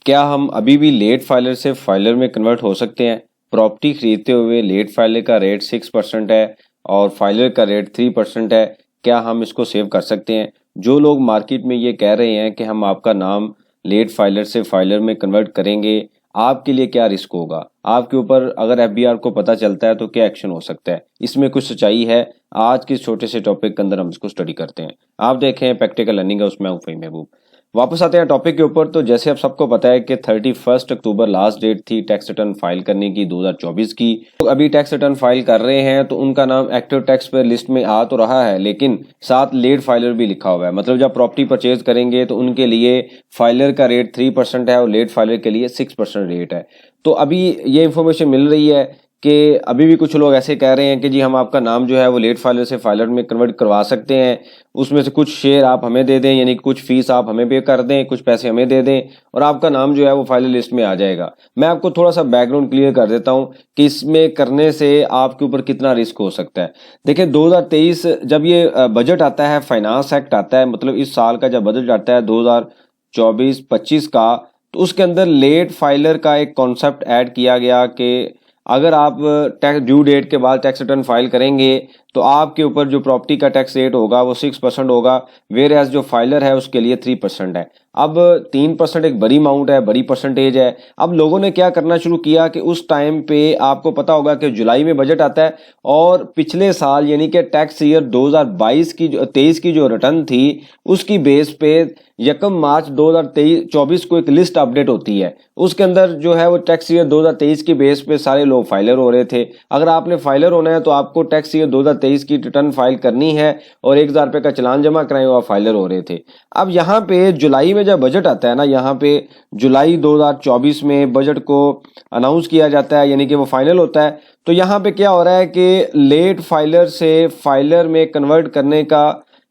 क्या हम अभी भी लेट फाइलर से फाइलर में कन्वर्ट हो सकते हैं? प्रॉपर्टी खरीदते हुए लेट फाइलर का रेट 6% है और फाइलर का रेट 3% है। क्या हम इसको सेव कर सकते हैं? जो लोग मार्केट में ये कह रहे हैं कि हम आपका नाम लेट फाइलर से फाइलर में कन्वर्ट करेंगे, आपके लिए क्या रिस्क होगा? आपके ऊपर अगर एफबीआर को पता चलता है तो क्या एक्शन हो सकता है? इसमें कुछ सच्चाई है? आज के छोटे से टॉपिक के अंदर हम इसको स्टडी करते हैं। आप देखें प्रैक्टिकल लर्निंग है, उसमें फ़हीम महबूब। वापस आते हैं टॉपिक के ऊपर। तो जैसे आप सबको पता है कि 31 अक्टूबर लास्ट डेट थी टैक्स रिटर्न फाइल करने की 2024 की। तो अभी टैक्स रिटर्न फाइल कर रहे हैं तो उनका नाम एक्टिव टैक्स पे लिस्ट में आ तो रहा है, लेकिन साथ लेट फाइलर भी लिखा हुआ है। मतलब जब प्रॉपर्टी परचेज करेंगे तो उनके लिए फाइलर का रेट 3% है और लेट फाइलर के लिए 6% रेट है। तो अभी ये इन्फॉर्मेशन मिल रही है कि अभी भी कुछ लोग ऐसे कह रहे हैं कि जी हम आपका नाम जो है वो लेट फाइलर से फाइलर में कन्वर्ट करवा सकते हैं, उसमें से कुछ शेयर आप हमें दे दें, यानी कुछ फीस आप हमें पे कर दें, कुछ पैसे हमें दे दें और आपका नाम जो है वो फाइलर लिस्ट में आ जाएगा। मैं आपको थोड़ा सा बैकग्राउंड क्लियर कर देता हूं कि इसमें करने से आपके ऊपर कितना रिस्क हो सकता है। देखिए 2023 जब ये बजट आता है, फाइनेंस एक्ट आता है, मतलब इस साल का जब बजट आता है 2024-25 का, तो उसके अंदर लेट फाइलर का एक कॉन्सेप्ट ऐड किया गया कि अगर आप टैक्स ड्यू डेट के बाद टैक्स रिटर्न फाइल करेंगे तो आपके ऊपर जो प्रॉपर्टी का टैक्स रेट होगा वो 6% होगा, वेयर एज जो फाइलर है उसके लिए 3% है। अब 3% एक बड़ी अमाउंट है, बड़ी परसेंटेज है। अब लोगों ने क्या करना शुरू किया कि उस टाइम पे आपको पता होगा कि जुलाई में बजट आता है और पिछले साल यानी कि टैक्स ईयर 2022 की जो 23 की जो रिटर्न थी उसकी बेस पे 1 मार्च 2024 को एक लिस्ट अपडेट होती है। उसके अंदर जो है वो टैक्स ईयर 2023 की बेस पे सारे लोग फाइलर हो रहे थे। अगर आपने फाइलर होना है तो आपको टैक्स ईयर 2023 की रिटर्न फाइल करनी है और 1000 रुपये का चालान जमा कराए हुआ फाइलर हो रहे थे। अब यहाँ पे जुलाई में जब बजट आता है ना, यहाँ पे जुलाई 2024 में बजट को अनाउंस किया जाता है, यानी कि वो फाइनल होता है। तो यहाँ पे क्या हो रहा है कि लेट फाइलर से फाइलर में कन्वर्ट करने का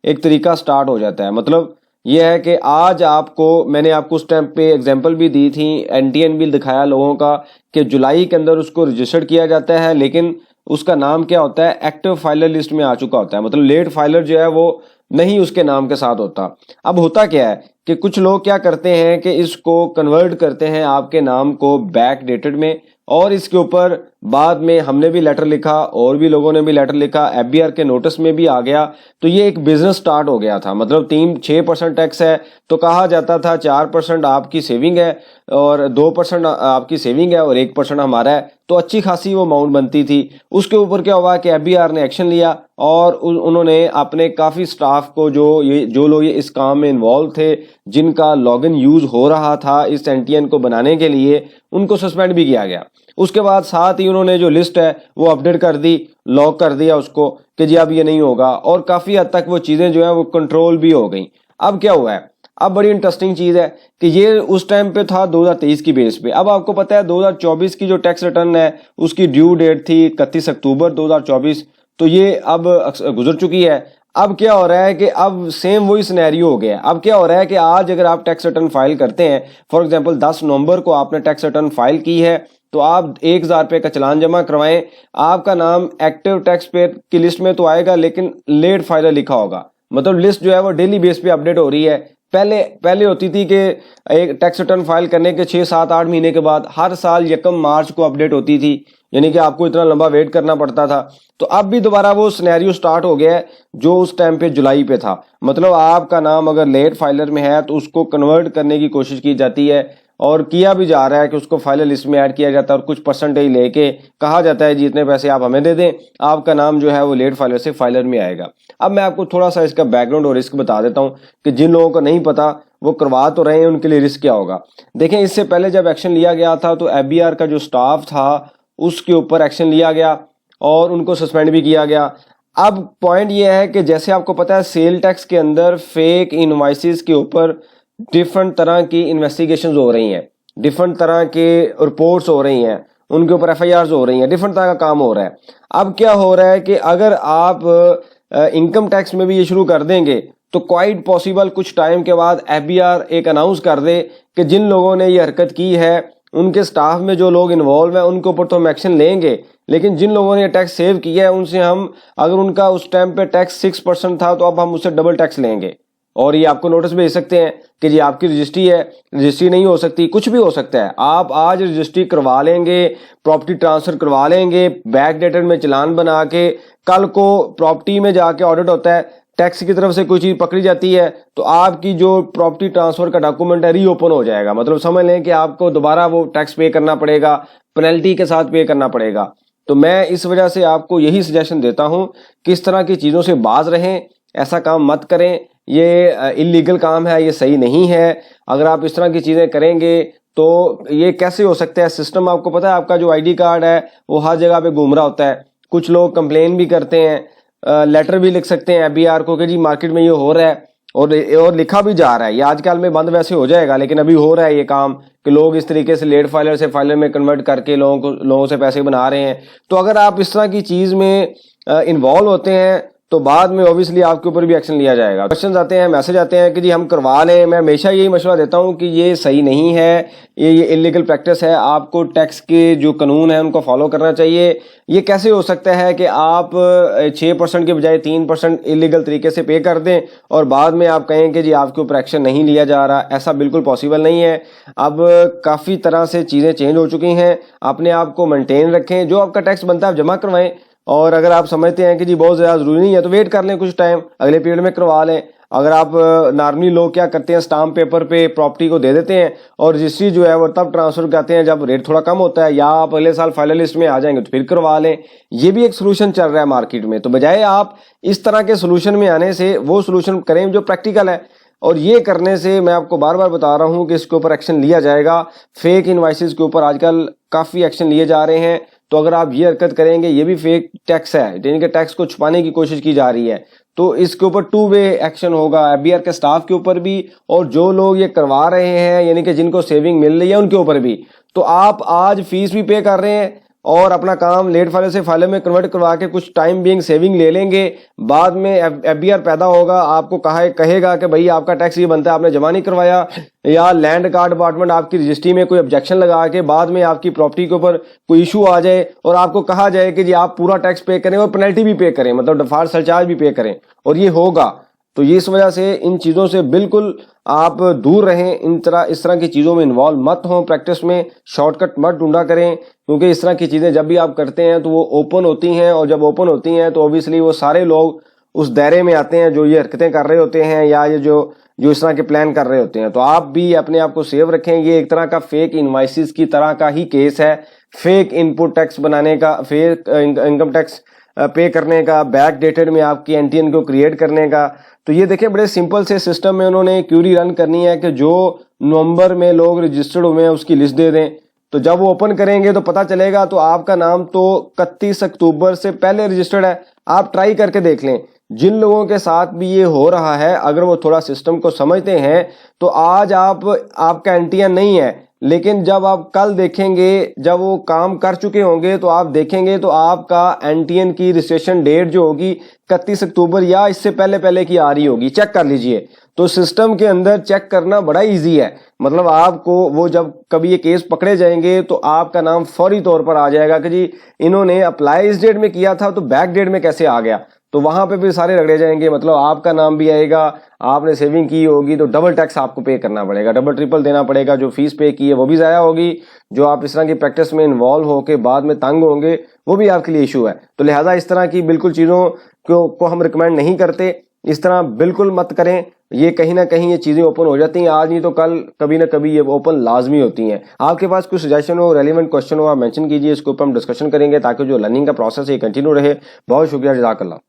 एक तरीका स्टार्ट हो जाता है। मतलब यह है कि आज मैंने आपको उस टाइम पे एग्जांपल भी दी थी, एनटीएन बिल दिखाया लोगों का कि जुलाई के अंदर उसको रजिस्टर्ड किया जाता है, लेकिन उसका नाम क्या होता है, एक्टिव फाइलर लिस्ट में आ चुका होता है। मतलब लेट फाइलर जो है वो नहीं उसके नाम के साथ होता। अब होता क्या है कि कुछ लोग क्या करते हैं कि इसको कन्वर्ट करते हैं आपके नाम को बैक डेटेड में, और इसके ऊपर बाद में हमने भी लेटर लिखा और भी लोगों ने भी लेटर लिखा, एफबीआर के नोटिस में भी आ गया। तो ये एक बिजनेस स्टार्ट हो गया था। मतलब 6% टैक्स है तो कहा जाता था 4% आपकी सेविंग है और 2% आपकी सेविंग है और 1% हमारा है, तो अच्छी खासी वो अमाउंट बनती थी। उसके ऊपर क्या हुआ कि एफबीआर ने एक्शन लिया और उन्होंने अपने काफ़ी स्टाफ को जो लोग इस काम में इन्वॉल्व थे, जिनका लॉगिन यूज हो रहा था इस एनटीएन को बनाने के लिए, उनको सस्पेंड भी किया गया। उसके बाद साथ ही उन्होंने जो लिस्ट है वो अपडेट कर दी, लॉक कर दिया उसको कि जी अब ये नहीं होगा, और काफ़ी हद तक वो चीज़ें जो है वो कंट्रोल भी हो गई। अब क्या हुआ है, अब बड़ी इंटरेस्टिंग चीज़ है कि ये उस टाइम पे था 2023 की बेस पे। अब आपको पता है 2024 की जो टैक्स रिटर्न है उसकी ड्यू डेट थी 31 अक्टूबर 2024, तो ये अब गुजर चुकी है। अब क्या हो रहा है कि अब सेम वही सिनेरियो हो गया। अब क्या हो रहा है कि आज अगर आप टैक्स रिटर्न फाइल करते हैं, फॉर एग्जांपल 10 नवंबर को आपने टैक्स रिटर्न फाइल की है, तो आप 1000 रुपये का चालान जमा करवाएं, आपका नाम एक्टिव टैक्स पेयर की लिस्ट में तो आएगा लेकिन लेट फाइलर लिखा होगा। मतलब लिस्ट जो है वो डेली बेस पे अपडेट हो रही है। पहले होती थी कि एक टैक्स रिटर्न फाइल करने के 6-7-8 महीने के बाद हर साल 1 मार्च को अपडेट होती थी, यानी कि आपको इतना लंबा वेट करना पड़ता था। तो अब भी दोबारा वो सिनेरियो स्टार्ट हो गया है जो उस टाइम पे जुलाई पे था। मतलब आपका नाम अगर लेट फाइलर में है तो उसको कन्वर्ट करने की कोशिश की जाती है और किया भी जा रहा है कि उसको फाइलर लिस्ट में ऐड किया जाता है और कुछ परसेंटेज लेके कहा जाता है जितने पैसे आप हमें दे दें, आपका नाम जो है वो लेट फाइलर से फाइलर में आएगा। अब मैं आपको थोड़ा सा इसका बैकग्राउंड और रिस्क बता देता हूँ कि जिन लोगों को नहीं पता वो करवा तो रहे हैं, उनके लिए रिस्क क्या होगा। देखें, इससे पहले जब एक्शन लिया गया था तो एफबीआर का जो स्टाफ था उसके ऊपर एक्शन लिया गया और उनको सस्पेंड भी किया गया। अब पॉइंट ये है कि जैसे आपको पता है सेल टैक्स के अंदर फेक इनवॉइसेस के ऊपर डिफरेंट तरह की इन्वेस्टिगेशंस हो रही हैं, डिफरेंट तरह के रिपोर्ट्स हो रही हैं, उनके ऊपर एफआईआर्स हो रही हैं, डिफरेंट तरह का काम हो रहा है। अब क्या हो रहा है कि अगर आप इनकम टैक्स में भी ये शुरू कर देंगे तो क्वाइट पॉसिबल कुछ टाइम के बाद एफबीआर एक अनाउंस कर दे कि जिन लोगों ने ये हरकत की है उनके स्टाफ में जो लोग इन्वॉल्व हैं उनके ऊपर तो हम एक्शन लेंगे, लेकिन जिन लोगों ने टैक्स सेव किया है उनसे हम, अगर उनका उस टाइम पे टैक्स 6% था तो अब हम उससे डबल टैक्स लेंगे। और ये आपको नोटिस भेज सकते हैं कि जी आपकी रजिस्ट्री है, रजिस्ट्री नहीं हो सकती, कुछ भी हो सकता है। आप आज रजिस्ट्री करवा लेंगे, प्रॉपर्टी ट्रांसफर करवा लेंगे, बैक डेटेड में चालान बना के, कल को प्रॉपर्टी में जाके ऑडिट होता है, टैक्स की तरफ से कोई चीज पकड़ी जाती है, तो आपकी जो प्रॉपर्टी ट्रांसफर का डॉक्यूमेंट है रीओपन हो जाएगा। मतलब समझ लें कि आपको दोबारा वो टैक्स पे करना पड़ेगा, पेनल्टी के साथ पे करना पड़ेगा। तो मैं इस वजह से आपको यही सजेशन देता हूं कि इस तरह की चीजों से बाज रहें, ऐसा काम मत करें, ये इलीगल काम है, ये सही नहीं है। अगर आप इस तरह की चीजें करेंगे तो ये कैसे हो सकता है? सिस्टम आपको पता है, आपका जो आईडी कार्ड है वो हर जगह पे घूम रहा होता है। कुछ लोग कंप्लेन भी करते हैं, लेटर भी लिख सकते हैं एफबीआर को कि जी मार्केट में ये हो रहा है, और लिखा भी जा रहा है। ये आजकल में बंद वैसे हो जाएगा, लेकिन अभी हो रहा है ये काम कि लोग इस तरीके से लेट फाइलर से फाइलर में कन्वर्ट करके लोगों से पैसे बना रहे हैं। तो अगर आप इस तरह की चीज में इन्वॉल्व होते हैं तो बाद में ऑब्वियसली आपके ऊपर भी एक्शन लिया जाएगा। क्वेश्चन आते हैं, मैसेज आते हैं कि जी हम करवा लें। मैं हमेशा यही मशवरा देता हूं कि ये सही नहीं है, ये इलीगल प्रैक्टिस है। आपको टैक्स के जो कानून है उनको फॉलो करना चाहिए। ये कैसे हो सकता है कि आप 6% के बजाय 3% इलीगल तरीके से पे कर दें और बाद में आप कहें कि जी आपके ऊपर एक्शन नहीं लिया जा रहा? ऐसा बिल्कुल पॉसिबल नहीं है। अब काफ़ी तरह से चीज़ें चेंज हो चुकी हैं। अपने आप को मेंटेन रखें, जो आपका टैक्स बनता है आप जमा करवाएं, और अगर आप समझते हैं कि जी बहुत ज़्यादा ज़रूरी नहीं है तो वेट कर लें, कुछ टाइम अगले पीरियड में करवा लें। अगर आप नॉर्मली लोग क्या करते हैं, स्टाम्प पेपर पे प्रॉपर्टी को दे देते हैं और रजिस्ट्री जो है वो तब ट्रांसफर करते हैं जब रेट थोड़ा कम होता है, या आप अगले साल फाइनल लिस्ट में आ जाएंगे तो फिर करवा लें। ये भी एक सोल्यूशन चल रहा है मार्केट में। तो बजाय आप इस तरह के सोल्यूशन में आने से वो सोल्यूशन करें जो प्रैक्टिकल है, और ये करने से मैं आपको बार बार बता रहा हूं कि इसके ऊपर एक्शन लिया जाएगा। फेक इनवॉइसेस के ऊपर आजकल काफ़ी एक्शन लिए जा रहे हैं। तो अगर आप ये हरकत करेंगे, ये भी फेक टैक्स है, यानी कि टैक्स को छुपाने की कोशिश की जा रही है, तो इसके ऊपर 2 वे एक्शन होगा, एफबीआर के स्टाफ के ऊपर भी और जो लोग ये करवा रहे हैं यानी कि जिनको सेविंग मिल रही है उनके ऊपर भी। तो आप आज फीस भी पे कर रहे हैं और अपना काम लेट फाइलर से फाइलर में कन्वर्ट करवा के कुछ टाइम बीइंग सेविंग ले लेंगे। बाद में एफबीआर पैदा होगा, आपको कहेगा कि भाई आपका टैक्स ये बनता है, आपने जमा नहीं करवाया, या लैंड कार्ड डिपार्टमेंट आपकी रजिस्ट्री में कोई ऑब्जेक्शन लगा के बाद में आपकी प्रॉपर्टी के ऊपर कोई इशू आ जाए और आपको कहा जाए कि जी आप पूरा टैक्स पे करें और पेनल्टी भी पे करें, मतलब डिफॉल्ट सरचार्ज भी पे करें, और ये होगा। तो ये इस वजह से इन चीज़ों से बिल्कुल आप दूर रहें, इस तरह की चीज़ों में इन्वॉल्व मत हों। प्रैक्टिस में शॉर्टकट मत ढूंढा करें, क्योंकि इस तरह की चीज़ें जब भी आप करते हैं तो वो ओपन होती हैं, और जब ओपन होती हैं तो ऑब्वियसली वो सारे लोग उस दायरे में आते हैं जो ये हरकतें कर रहे होते हैं या ये जो इस तरह के प्लान कर रहे होते हैं। तो आप भी अपने आप को सेव रखें। ये एक तरह का फेक इनवॉइसेस की तरह का ही केस है, फेक इनपुट टैक्स बनाने का, फेक इनकम टैक्स पे करने का, बैक डेटेड में आपकी एनटीएन को क्रिएट करने का। तो ये देखिए बड़े सिंपल से सिस्टम में उन्होंने क्यूरी रन करनी है कि जो नवंबर में लोग रजिस्टर्ड हुए हैं उसकी लिस्ट दे दें। तो जब वो ओपन करेंगे तो पता चलेगा तो आपका नाम तो 31 अक्टूबर से पहले रजिस्टर्ड है। आप ट्राई करके देख लें। जिन लोगों के साथ भी ये हो रहा है, अगर वो थोड़ा सिस्टम को समझते हैं तो आज आपका एनटीएन नहीं है, लेकिन जब आप कल देखेंगे, जब वो काम कर चुके होंगे तो आप देखेंगे तो आपका एनटीएन की रजिस्ट्रेशन डेट जो होगी 31 अक्टूबर या इससे पहले की आ रही होगी। चेक कर लीजिए। तो सिस्टम के अंदर चेक करना बड़ा इजी है। मतलब आपको वो जब कभी ये केस पकड़े जाएंगे तो आपका नाम फौरी तौर पर आ जाएगा कि जी इन्होंने अप्लाई इस डेट में किया था तो बैक डेट में कैसे आ गया। तो वहां पे भी सारे रगड़े जाएंगे, मतलब आपका नाम भी आएगा, आपने सेविंग की होगी तो डबल टैक्स आपको पे करना पड़ेगा, डबल ट्रिपल देना पड़ेगा। जो फीस पे की है वो भी ज़ाया होगी, जो आप इस तरह की प्रैक्टिस में इन्वॉल्व होकर बाद में तंग होंगे वो भी आपके लिए इशू है। तो लिहाजा इस तरह की बिल्कुल चीज़ों को हम रिकमेंड नहीं करते। इस तरह बिल्कुल मत करें। ये कहीं ना कहीं ये चीज़ें ओपन हो जाती हैं, आज नहीं तो कल कभी ना कभी ये ओपन लाजमी होती हैं। आपके पास कुछ सजेशन हो, रेलिवेंट क्वेश्चन हो, आप मेंशन कीजिए, इसके ऊपर हम डिस्कशन करेंगे ताकि जो लर्निंग का प्रोसेस है कंटिन्यू रहे। बहुत शुक्रिया, जज़ाकल्लाह।